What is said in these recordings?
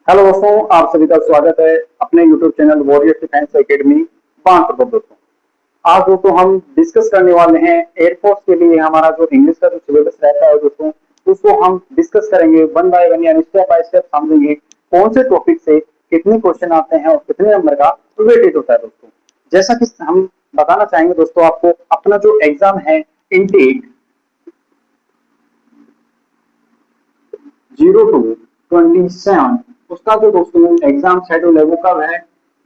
Hello दोस्तों, आप सभी का स्वागत है अपने YouTube channel warrior defence academy Bansur पर। दोस्तों आज दोस्तों हम डिस्कस करने वाले हैं एयरफोर्स के लिए हमारा जो इंग्लिश का जो सिलेबस रहता है दोस्तों, उसको हम डिस्कस करेंगे वन बाय वन, यानी स्टेप बाय स्टेप समझेंगे कौन से टॉपिक से कितने क्वेश्चन आते हैं और कितने नंबर का वेटेज होता है। दोस्तों जैसा कि हम बताना चाहेंगे दोस्तों आपको, अपना जो एग्जाम है इनटेक 02/27 उसका जो दोस्तों एग्जाम शेड्यूल है वो कब है?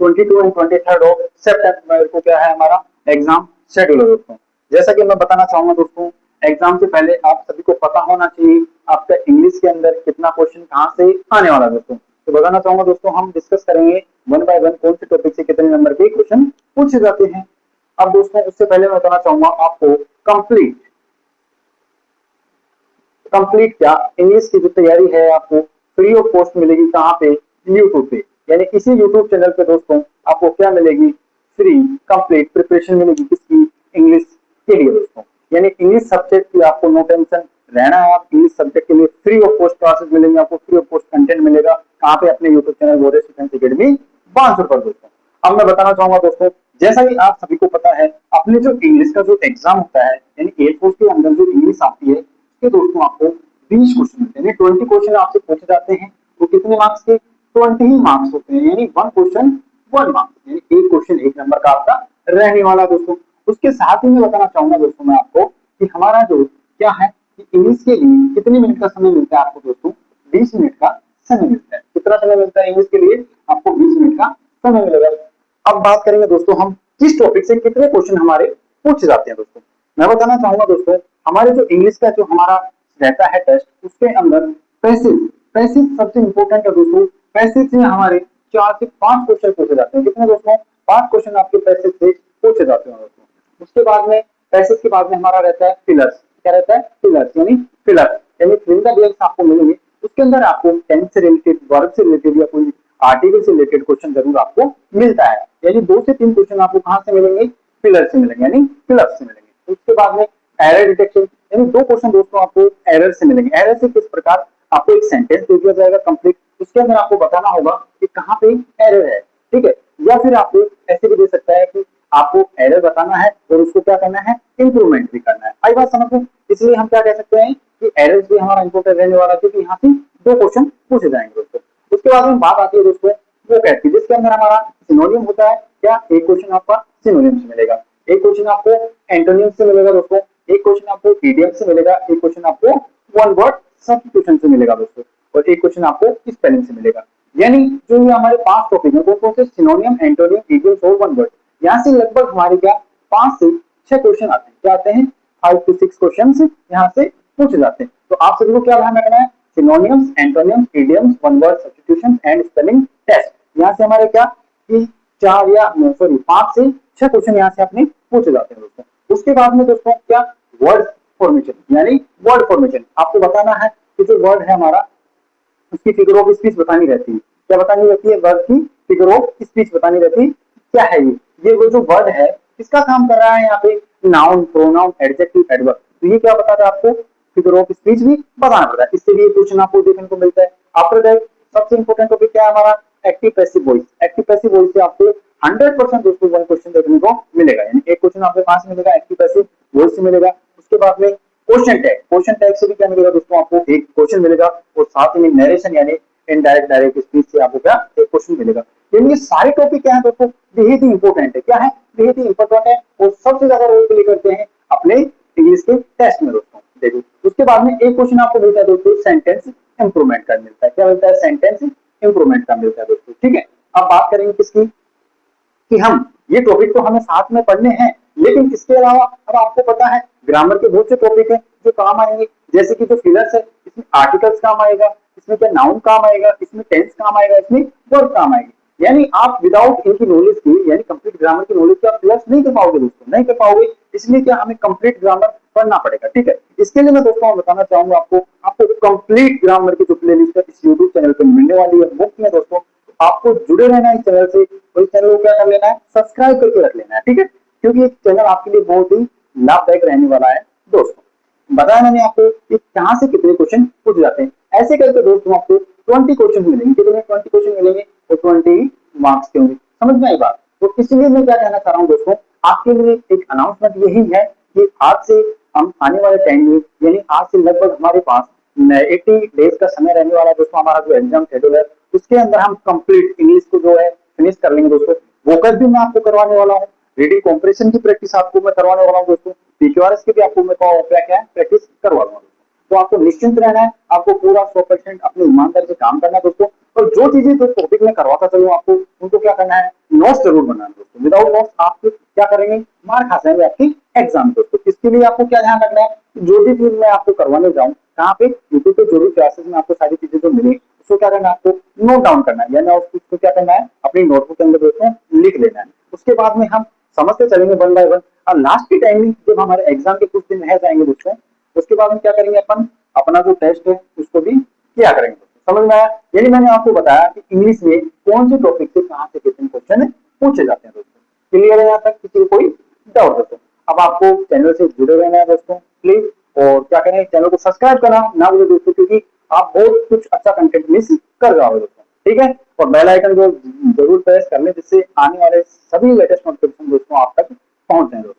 22 एंड 23 ऑफ सितंबर को क्या है हमारा एग्जाम शेड्यूल है दोस्तों। जैसा कि मैं बताना चाहूंगा दोस्तों, एग्जाम से पहले आप सभी को पता होना चाहिए आपका इंग्लिश के अंदर कितना क्वेश्चन कहाँ से आने वाला है दोस्तों। तो बताना चाहूंगा दोस्तों, हम डिस्कस करेंगे वन बाय वन कौन से टॉपिक से कितने नंबर के क्वेश्चन पूछे जाते हैं। अब दोस्तों उससे पहले मैं बताना चाहूंगा आपको कंप्लीट कंप्लीट क्या इंग्लिश की जो तैयारी है आपको फ्री ऑफ कॉस्ट मिलेगी। कहाँ पे? यूट्यूब पे, यानी इसी यूट्यूब चैनल पे दोस्तों आपको क्या मिलेगी? फ्री कंप्लीट प्रिपरेशन मिलेगी। किसकी? इंग्लिश के लिए दोस्तों। यानी इंग्लिश सब्जेक्ट की आपको नो टेंशन रहना है। आप इंग्लिश सब्जेक्ट के लिए फ्री ऑफ कॉस्ट क्लासेस मिलेंगे, आपको फ्री ऑफ कॉस्ट कंटेंट मिलेगा। कहाँ पे? अपने YouTube channel warrior defence academy Bansur पर दोस्तों। अब मैं बताना चाहूंगा दोस्तों, जैसा कि आप सभी को पता है अपने जो इंग्लिश का जो एग्जाम होता है, यानी एयरफोर्स के अंदर जो इंग्लिश आती है कि दोस्तों आपको 20 क्वेश्चन मिलते हैं, यानी 20 क्वेश्चन आपसे पूछे जाते हैं। वो कितने मार्क्स के? 20 ही मार्क्स होते हैं, यानी वन क्वेश्चन वन मार्क्स, यानी एक क्वेश्चन एक नंबर का आपका रहने वाला दोस्तों। उसके साथ ही मैं बताना चाहूंगा दोस्तों मैं आपको कि हमारा जो क्या है कि इंग्लिश के लिए कितने मिनट का समय मिलता है आपको दोस्तों? 20 मिनट का समय मिलता है। कितना समय मिलता है इंग्लिश के लिए? आपको 20 मिनट का समय मिलेगा। अब बात करेंगे दोस्तों हम किस टॉपिक से कितने क्वेश्चन हमारे पूछे जाते हैं दोस्तों। मैं बताना चाहूंगा दोस्तों, हमारे जो इंग्लिश का जो हमारा रहता है टेस्ट, उसके अंदर पैसिव पैसिव सबसे इंपॉर्टेंट है दोस्तों। पैसिव से हमारे 4 से 5 क्वेश्चन पूछे जाते हैं। कितने दोस्तों? 5 क्वेश्चन आपके पैसिव से पूछे जाते हैं दोस्तों। उसके बाद में पैसिव के बाद में हमारा रहता है फिलर्स। क्या रहता है? फिलर्स, यानी फिलर यानी फिल द ब्लैंक्स आपको मिलेंगे। उसके अंदर आपको टेंस से रिलेटेड, वर्ब से रिलेटेड या कोई आर्टिकल से रिलेटेड क्वेश्चन जरूर आपको मिलता है। यानी 2 से 3 क्वेश्चन आपको कहां से मिलेंगे? फिलर से मिलेंगे, यानी फिलर से मिलेंगे। उसके बाद में एरर डिटेक्शन, यानी 2 क्वेश्चन दोस्तों आपको एरर से मिलेंगे। एरर से किस प्रकार? आपको एक सेंटेंस दे दिया जाएगा कंप्लीट, उसके अंदर आपको बताना होगा कि कहाँ पे एरर है, ठीक है। या फिर आपको ऐसे भी दे सकता है कि आपको एरर बताना है और उसको क्या करना है? इंप्रूवमेंट भी करना है। आई बात समझ में? इसलिए हम क्या कह सकते हैं कि एरर्स भी हमारा इंपॉर्टेंट रहने वाला है, क्योंकि यहाँ से 2 क्वेश्चन पूछे जाएंगे दोस्तों। उसके बाद में बात आती है दोस्तों वो कहती है जिसके अंदर हमारा सिनोनियम होता है। क्या? एक क्वेश्चन आपका सिनोनियम से मिलेगा, एक क्वेश्चन आपको एंटोनियम से मिलेगा दोस्तों, एक क्वेश्चन आपको इडियम से मिलेगा, एक क्वेश्चन आपको वन वर्ड सब्स्टिट्यूशन से मिलेगा दोस्तों, और एक क्वेश्चन आपको स्पेलिंग से मिलेगा। यानी जो ये हमारे 5 टॉपिक है वो से सिनोनियम, एंटोनियम, इडियम और वन वर्ड, यहाँ से लगभग हमारे क्या 5 से 6 क्वेश्चन आते हैं। क्या आते हैं? 5 to 6 क्वेश्चन यहाँ से पूछे जाते हैं। तो आप सभी को क्या ध्यान रखना है? Synonyms, antonyms, idioms, one word substitution and spelling test. यहाँ से हमारे क्या कि 4 या 5 से 6 क्वेश्चन यहाँ से अपने पूछे जाते हैं दोस्तों। उसके बाद में दोस्तों क्या? वर्ड फॉर्मेशन, यानी वर्ड फॉर्मेशन आपको बताना है कि जो वर्ड है हमारा उसकी फिगर ऑफ स्पीच बतानी रहती है। क्या बतानी रहती है? वर्ड की फिगर ऑफ स्पीच बतानी रहती है। क्या है ये वो जो वर्ड है किसका काम कर रहा है यहाँ पे? Noun, pronoun, adjective, adverb. तो ये क्या बताता है आपको? फिगर ऑफ स्पीच भी बताना पड़ता है। इससे भी क्वेश्चन आपको देखने को मिलता है। आफ्टर दैट सबसे इंपॉर्टेंट टॉपिक क्या है हमारा? Active passive voice. Active passive voice से आपको 100% दोस्तों वन क्वेश्चन देखने को मिलेगा, यानी एक क्वेश्चन आपके पास मिलेगा एक्टिव पैसिव वॉइस से मिलेगा। उसके बाद में क्वेश्चन टैग, क्वेश्चन टैग से भी क्या मिलेगा दोस्तों? आपको एक क्वेश्चन मिलेगा और साथ में नरेशन यानी इनडायरेक्ट डायरेक्ट स्पीच से आपको क्या एक क्वेश्चन मिलेगा। ये सारे टॉपिक क्या है दोस्तों? बेहद ही इंपॉर्टेंट है। क्या है? बेहद ही इंपॉर्टेंट है और सबसे ज्यादा रोल प्ले करते हैं अपने इंग्लिश के टेस्ट में दोस्तों। देखिए उसके बाद में एक क्वेश्चन आपको मिलता है दोस्तों सेंटेंस इंप्रूवमेंट का मिलता है। क्या मिलता है? सेंटेंस इंप्रूवमेंट का मिलता है दोस्तों, ठीक है। अब बात करेंगे किसकी कि हम ये टॉपिक तो हमें साथ में पढ़ने हैं, लेकिन इसके अलावा अब आपको पता है ग्रामर के बहुत से टॉपिक हैं जो काम आएंगे। जैसे कि जो फिलर्स है इसमें आर्टिकल्स काम आएगा, इसमें क्या नाउन काम आएगा, इसमें टेंस काम आएगा, इसमें वर्ब काम आएगी। यानी आप विदाउट इनकी नॉलेज की, यानी कंप्लीट ग्रामर की नॉलेज की आप फिलर्स नहीं कर पाओगे दोस्तों, नहीं कर पाओगे। इसलिए क्या हमें कंप्लीट ग्रामर पढ़ना पड़ेगा, ठीक है। इसके लिए मैं दोस्तों बताना चाहूंगा आपको कंप्लीट ग्रामर की जो प्लेलिस्ट है इस यूट्यूब चैनल पर मिलने वाली है मुफ्त में दोस्तों। आपको जुड़े रहना है इस चैनल से, और इस चैनल को क्या कर लेना है? सब्सक्राइब करके रख लेना है, ठीक है। क्योंकि ये चैनल आपके लिए बहुत ही लाभदायक रहने वाला है दोस्तों। बताया मैंने आपको कि कहां से कितने क्वेश्चन पूछ जाते हैं। ऐसे करके दोस्तों आपको 20 क्वेश्चन मिलेंगे, कितने 20 क्वेश्चन मिलेंगे, तो 20 मार्क्स के होंगे। समझ में आई बात? तो इसलिए मैं क्या कहना चाह रहा हूँ दोस्तों, आपके लिए एक अनाउंसमेंट यही है कि आज से हम आने वाले टाइम में, यानी आज से लगभग हमारे पास 80 डेज का समय रहने वाला है दोस्तों। हमारा जो एग्जाम शेड्यूल है उसके अंदर हम कंप्लीट इंग्लिश को जो है फिनिश कर लेंगे दोस्तों। वोकल भी मैं आपको करवाने वाला हूँ, रीडिंग कॉम्प्रिहेंशन की प्रैक्टिस आपको मैं करवाने वाला हूँ दोस्तों, पीक्यूआरएस की भी आपको मैं क्या प्रैक्टिस करवा दूंगा। तो आपको निश्चिंत रहना है, आपको पूरा 100% अपनी ईमानदारी से काम करना है दोस्तों। और जो चीजें जो टॉपिक में करवाता चलूँ आपको, उनको क्या करना है, नोट्स जरूर बनाना है दोस्तों। विदाउट नोट्स आप क्या करेंगे, मार खा जाएंगे आपकी एग्जाम दोस्तों। इसके लिए आपको क्या ध्यान रखना है, जो भी चीज मैं आपको करवाने जाऊँ, कहाँ पे, यूट्यूब पे जो भी क्लासेस में आपको सारी चीजें जो मिले, उसको क्या करना है, आपको नोट डाउन करना है, यानी उसको क्या करना है, अपनी नोटबुक के अंदर दोस्तों लिख लेना है। उसके बाद में हम समझते चलेंगे वन बाय वन, और लास्ट के टाइम में जब हमारे एग्जाम के कुछ दिन रह जाएंगे दोस्तों, उसके बाद में क्या करेंगे, अपन अपना जो टेस्ट है उसको भी किया करेंगे। समझ में आया? यानी मैंने आपको बताया कि इंग्लिश में कौन से टॉपिक से कहां से कितने क्वेश्चन पूछे जाते हैं दोस्तों। क्लियर है यहाँ तक? किसी को कोई डाउट दोस्तों? अब आपको चैनल से जुड़े रहना है दोस्तों प्लीज, और क्या करें, चैनल को सब्सक्राइब करना ना भूलें दोस्तों, क्योंकि आप बहुत कुछ अच्छा कंटेंट मिस कर रहे हो दोस्तों। ठीक है, और बेल आइकन को जरूर प्रेस कर लें, जिससे आने वाले सभी लेटेस्ट नोटिफिकेशन दोस्तों आप तक पहुंच जाए दोस्तों।